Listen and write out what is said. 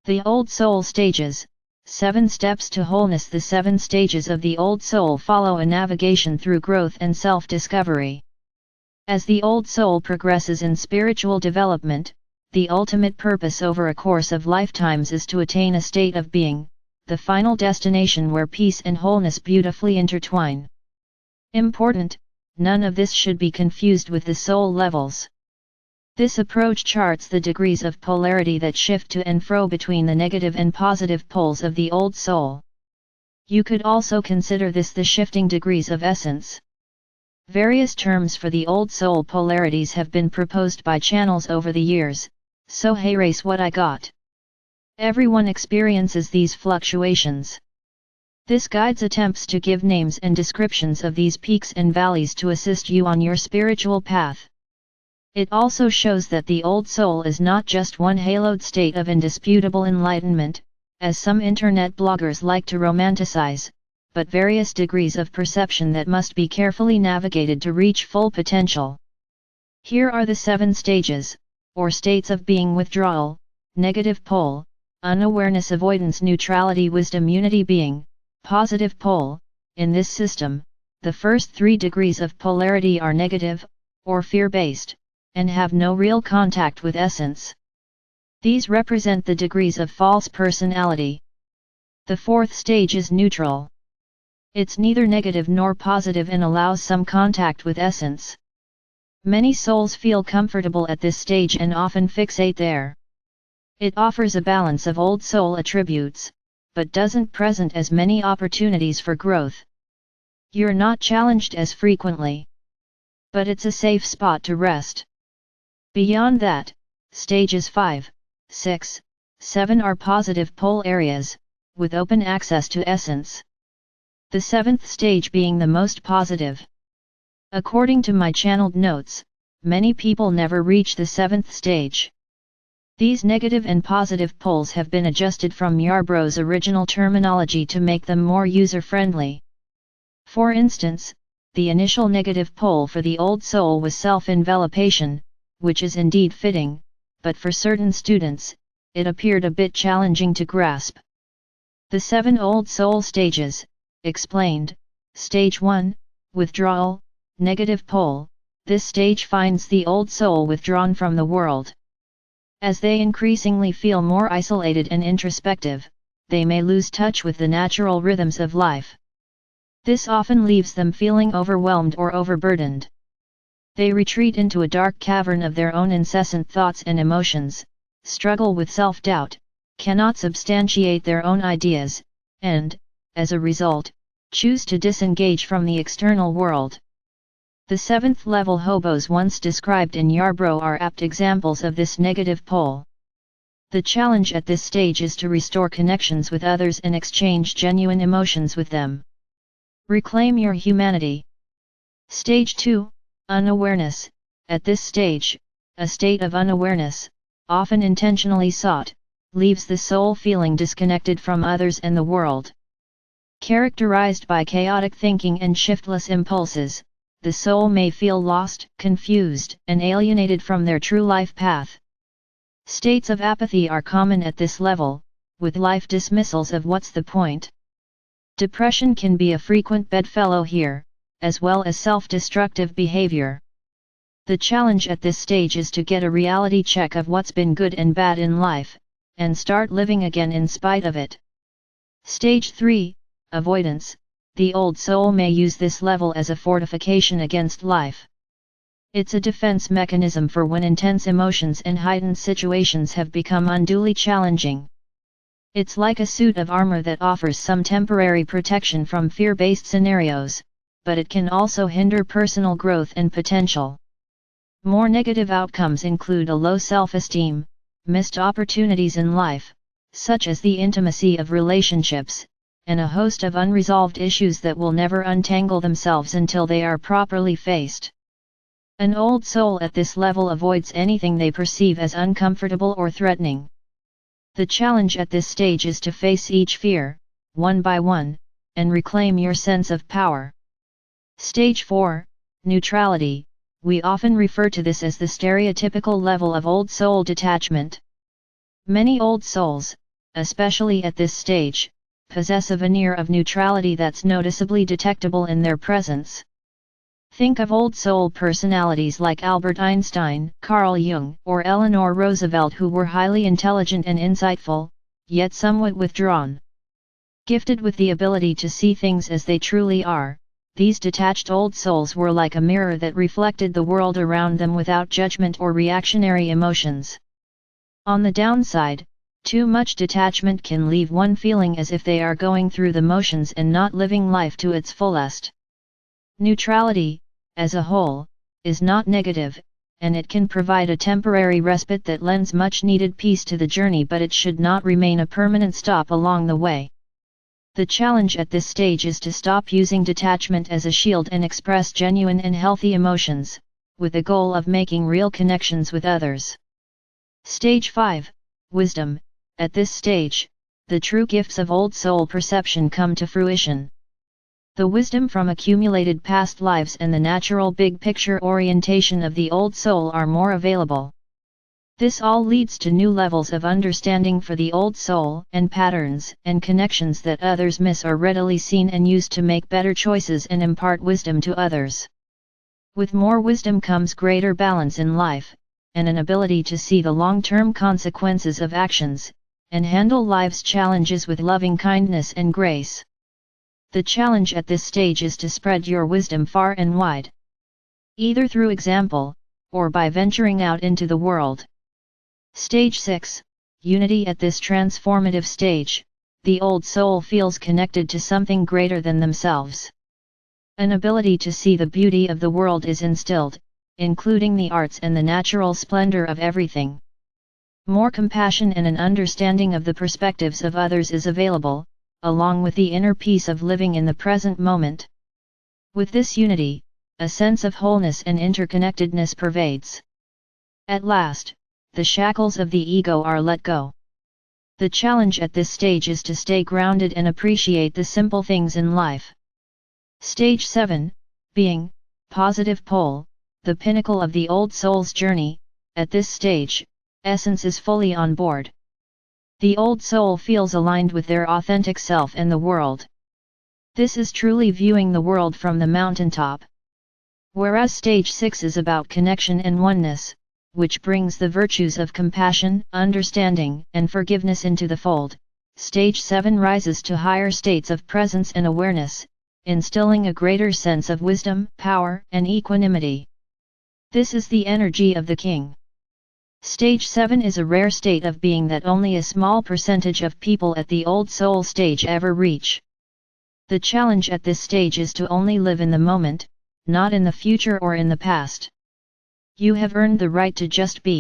The Old Soul Stages, 7 Steps to Wholeness. The 7 stages of the Old Soul follow a navigation through growth and self-discovery. As the Old Soul progresses in spiritual development, the ultimate purpose over a course of lifetimes is to attain a state of being, the final destination where peace and wholeness beautifully intertwine. Important, none of this should be confused with the soul levels. This approach charts the degrees of polarity that shift to and fro between the negative and positive poles of the Old Soul. You could also consider this the shifting degrees of essence. Various terms for the Old Soul polarities have been proposed by channels over the years, so hey, race what I got. Everyone experiences these fluctuations. This guide's attempts to give names and descriptions of these peaks and valleys to assist you on your spiritual path. It also shows that the Old Soul is not just one haloed state of indisputable enlightenment, as some internet bloggers like to romanticize, but various degrees of perception that must be carefully navigated to reach full potential. Here are the 7 stages, or states of being: withdrawal, negative pole, unawareness, avoidance, neutrality, wisdom, unity, being, positive pole. In this system, the first 3 degrees of polarity are negative, or fear-based, and have no real contact with essence. These represent the degrees of false personality. The 4th stage is neutral. It's neither negative nor positive and allows some contact with essence. Many souls feel comfortable at this stage and often fixate there. It offers a balance of Old Soul attributes, but doesn't present as many opportunities for growth. You're not challenged as frequently, but it's a safe spot to rest. Beyond that, stages 5, 6, 7 are positive pole areas, with open access to essence. The 7th stage being the most positive. According to my channeled notes, many people never reach the 7th stage. These negative and positive poles have been adjusted from Yarbrough's original terminology to make them more user-friendly. For instance, the initial negative pole for the Old Soul was self-envelopation, which is indeed fitting, but for certain students, it appeared a bit challenging to grasp. The 7 Old Soul stages, explained. Stage 1, withdrawal, negative pole. This stage finds the Old Soul withdrawn from the world. As they increasingly feel more isolated and introspective, they may lose touch with the natural rhythms of life. This often leaves them feeling overwhelmed or overburdened. They retreat into a dark cavern of their own incessant thoughts and emotions, struggle with self-doubt, cannot substantiate their own ideas, and, as a result, choose to disengage from the external world. The 7th level hobos once described in Yarbrough are apt examples of this negative pole. The challenge at this stage is to restore connections with others and exchange genuine emotions with them. Reclaim your humanity. Stage 2, unawareness. At this stage, a state of unawareness, often intentionally sought, leaves the soul feeling disconnected from others and the world. Characterized by chaotic thinking and shiftless impulses, the soul may feel lost, confused, and alienated from their true life path. States of apathy are common at this level, with life dismissals of what's the point. Depression can be a frequent bedfellow here, as well as self-destructive behavior. The challenge at this stage is to get a reality check of what's been good and bad in life, and start living again in spite of it. Stage 3, avoidance. The Old Soul may use this level as a fortification against life. It's a defense mechanism for when intense emotions and heightened situations have become unduly challenging. It's like a suit of armor that offers some temporary protection from fear-based scenarios, but it can also hinder personal growth and potential. More negative outcomes include a low self-esteem, missed opportunities in life, such as the intimacy of relationships, and a host of unresolved issues that will never untangle themselves until they are properly faced. An Old Soul at this level avoids anything they perceive as uncomfortable or threatening. The challenge at this stage is to face each fear, one by one, and reclaim your sense of power. Stage 4, neutrality. We often refer to this as the stereotypical level of Old Soul detachment. Many Old Souls, especially at this stage, possess a veneer of neutrality that's noticeably detectable in their presence. Think of old soul personalities like Albert Einstein, Carl Jung, or Eleanor Roosevelt, who were highly intelligent and insightful, yet somewhat withdrawn. Gifted with the ability to see things as they truly are, these detached old souls were like a mirror that reflected the world around them without judgment or reactionary emotions. On the downside, too much detachment can leave one feeling as if they are going through the motions and not living life to its fullest. Neutrality, as a whole, is not negative, and it can provide a temporary respite that lends much needed peace to the journey, but it should not remain a permanent stop along the way. The challenge at this stage is to stop using detachment as a shield and express genuine and healthy emotions, with the goal of making real connections with others. Stage 5, Wisdom. At this stage, the true gifts of old soul perception come to fruition. The wisdom from accumulated past lives and the natural big picture orientation of the old soul are more available. This all leads to new levels of understanding for the old soul, and patterns and connections that others miss are readily seen and used to make better choices and impart wisdom to others. With more wisdom comes greater balance in life, and an ability to see the long-term consequences of actions, and handle life's challenges with loving kindness and grace. The challenge at this stage is to spread your wisdom far and wide, either through example, or by venturing out into the world. Stage 6, Unity. At this transformative stage, the old soul feels connected to something greater than themselves. An ability to see the beauty of the world is instilled, including the arts and the natural splendor of everything. More compassion and an understanding of the perspectives of others is available, along with the inner peace of living in the present moment. With this unity, a sense of wholeness and interconnectedness pervades. At last, the shackles of the ego are let go. The challenge at this stage is to stay grounded and appreciate the simple things in life. Stage 7, Being, Positive Pole, the pinnacle of the old soul's journey. At this stage, essence is fully on board. The old soul feels aligned with their authentic self and the world. This is truly viewing the world from the mountaintop. Whereas stage 6 is about connection and oneness, which brings the virtues of compassion, understanding, and forgiveness into the fold, stage 7 rises to higher states of presence and awareness, instilling a greater sense of wisdom, power, and equanimity. This is the energy of the king. Stage 7 is a rare state of being that only a small percentage of people at the old soul stage ever reach. The challenge at this stage is to only live in the moment, not in the future or in the past. You have earned the right to just be.